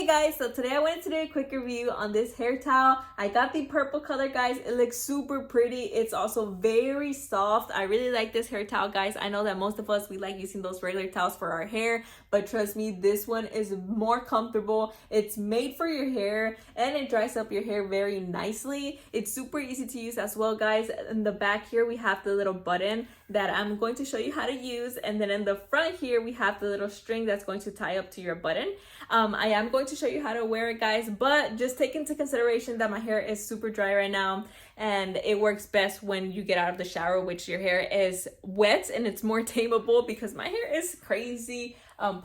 Hey guys, so today I wanted to do a quick review on this hair towel. I got the purple color, guys. It looks super pretty. It's also very soft. I really like this hair towel, guys. I know that most of us, we like using those regular towels for our hair, but trust me, this one is more comfortable. It's made for your hair and it dries up your hair very nicely. It's super easy to use as well, guys. In the back here, we have the little button that I'm going to show you how to use, and then in the front here, we have the little string that's going to tie up to your button. I am going to show you how to wear it, guys, but just take into consideration that my hair is super dry right now and it works best when you get out of the shower, which your hair is wet and it's more tameable because my hair is crazy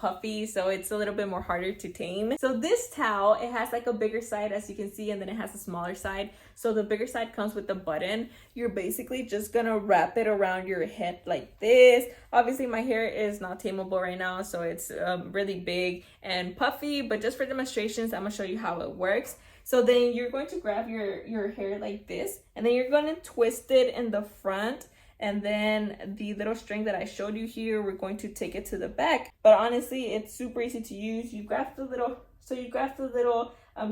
puffy, so it's a little bit more harder to tame. So this towel, it has like a bigger side, as you can see, and then it has a smaller side. So the bigger side comes with the button. You're basically just gonna wrap it around your head like this. Obviously my hair is not tameable right now, so it's really big and puffy, but just for demonstrations, I'm gonna show you how it works. So then you're going to grab your hair like this, and then you're going to twist it in the front, and then the little string that I showed you here, we're going to take it to the back. But honestly, it's super easy to use. You grab the little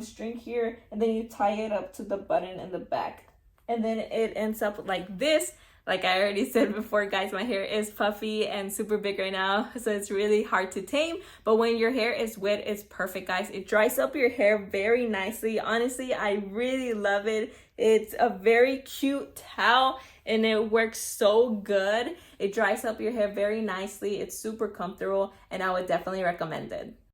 string here, and then you tie it up to the button in the back, and then it ends up like this. Like I already said before, guys, my hair is puffy and super big right now, so it's really hard to tame. But when your hair is wet, it's perfect, guys. It dries up your hair very nicely. Honestly, I really love it. It's a very cute towel and it works so good. It dries up your hair very nicely. It's super comfortable and I would definitely recommend it.